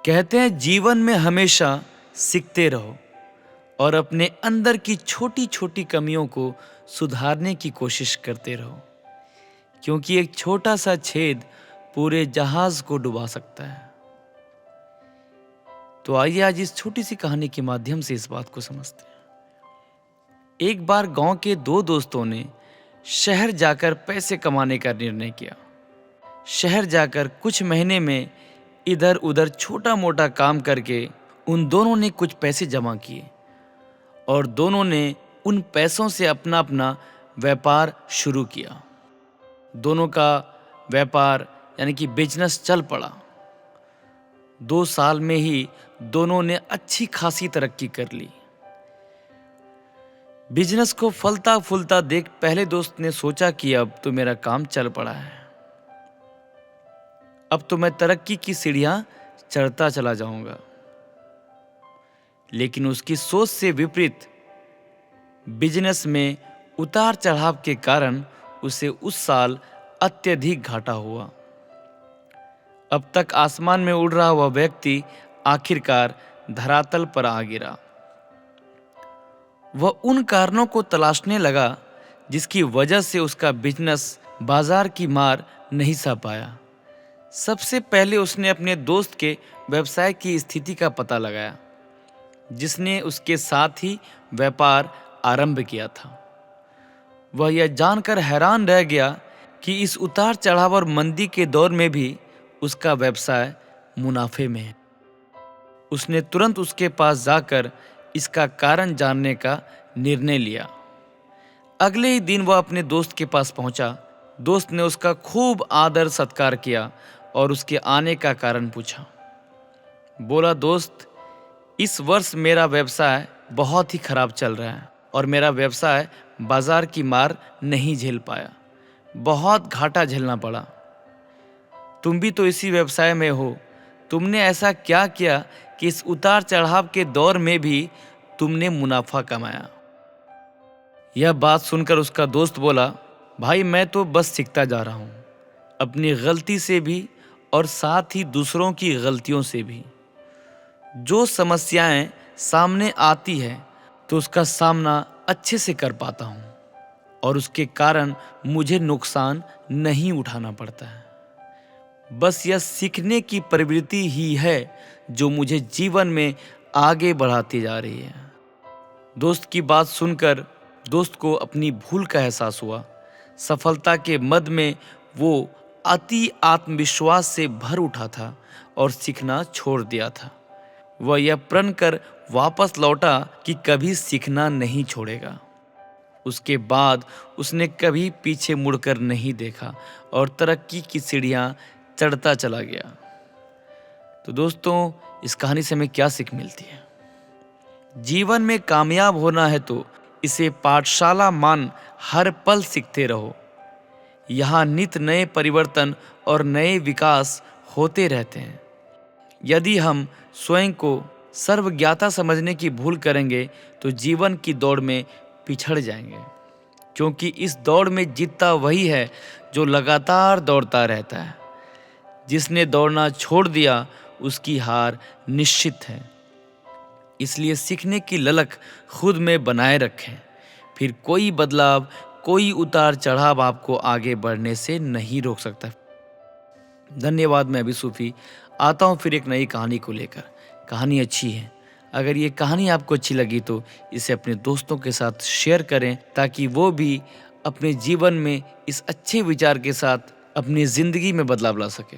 कहते हैं जीवन में हमेशा सीखते रहो और अपने अंदर की छोटी छोटी कमियों को सुधारने की कोशिश करते रहो, क्योंकि एक छोटा सा छेद पूरे जहाज को डुबा सकता है। तो आइए आज इस छोटी सी कहानी के माध्यम से इस बात को समझते हैं। एक बार गांव के दो दोस्तों ने शहर जाकर पैसे कमाने का निर्णय किया। शहर जाकर कुछ महीने में इधर उधर छोटा मोटा काम करके उन दोनों ने कुछ पैसे जमा किए और दोनों ने उन पैसों से अपना अपना व्यापार शुरू किया। दोनों का व्यापार यानी कि बिजनेस चल पड़ा। 2 साल में ही दोनों ने अच्छी खासी तरक्की कर ली। बिजनेस को फलता फूलता देख पहले दोस्त ने सोचा कि अब तो मेरा काम चल पड़ा है, अब तो मैं तरक्की की सीढ़ियां चढ़ता चला जाऊंगा। लेकिन उसकी सोच से विपरीत बिजनेस में उतार चढ़ाव के कारण उसे उस साल अत्यधिक घाटा हुआ। अब तक आसमान में उड़ रहा हुआ व्यक्ति आखिरकार धरातल पर आ गिरा। वह उन कारणों को तलाशने लगा जिसकी वजह से उसका बिजनेस बाजार की मार नहीं सह पाया। सबसे पहले उसने अपने दोस्त के व्यवसाय की स्थिति का पता लगाया, जिसने उसके साथ ही व्यापार आरंभ किया था। वह यह जानकर हैरान रह गया कि इस उतार चढ़ाव और मंदी के दौर में भी उसका व्यवसाय मुनाफे में है। उसने तुरंत उसके पास जाकर इसका कारण जानने का निर्णय लिया। अगले ही दिन वह अपने दोस्त के पास पहुंचा। दोस्त ने उसका खूब आदर सत्कार किया और उसके आने का कारण पूछा। बोला, दोस्त, इस वर्ष मेरा व्यवसाय बहुत ही खराब चल रहा है और मेरा व्यवसाय बाजार की मार नहीं झेल पाया, बहुत घाटा झेलना पड़ा। तुम भी तो इसी व्यवसाय में हो, तुमने ऐसा क्या किया कि इस उतार चढ़ाव के दौर में भी तुमने मुनाफा कमाया? यह बात सुनकर उसका दोस्त बोला, भाई मैं तो बस सीखता जा रहा हूँ, अपनी गलती से भी और साथ ही दूसरों की गलतियों से भी। जो समस्याएं सामने आती है तो उसका सामना अच्छे से कर पाता हूँ और उसके कारण मुझे नुकसान नहीं उठाना पड़ता है। बस यह सीखने की प्रवृत्ति ही है जो मुझे जीवन में आगे बढ़ाती जा रही है। दोस्त की बात सुनकर दोस्त को अपनी भूल का एहसास हुआ। सफलता के मद में वो अति आत्मविश्वास से भर उठा था और सीखना छोड़ दिया था। वह यह प्रण कर वापस लौटा कि कभी सीखना नहीं छोड़ेगा। उसके बाद उसने कभी पीछे मुड़कर नहीं देखा और तरक्की की सीढ़ियां चढ़ता चला गया। तो दोस्तों, इस कहानी से हमें क्या सीख मिलती है? जीवन में कामयाब होना है तो इसे पाठशाला मान हर पल सीखते रहो। यहाँ नित नए परिवर्तन और नए विकास होते रहते हैं। यदि हम स्वयं को सर्वज्ञाता समझने की भूल करेंगे तो जीवन की दौड़ में पिछड़ जाएंगे, क्योंकि इस दौड़ में जीतता वही है जो लगातार दौड़ता रहता है। जिसने दौड़ना छोड़ दिया उसकी हार निश्चित है। इसलिए सीखने की ललक खुद में बनाए रखें, फिर कोई बदलाव, कोई उतार चढ़ाव आपको आगे बढ़ने से नहीं रोक सकता। धन्यवाद। मैं अभी सूफी आता हूँ फिर एक नई कहानी को लेकर। कहानी अच्छी है, अगर ये कहानी आपको अच्छी लगी तो इसे अपने दोस्तों के साथ शेयर करें, ताकि वो भी अपने जीवन में इस अच्छे विचार के साथ अपनी ज़िंदगी में बदलाव ला सके।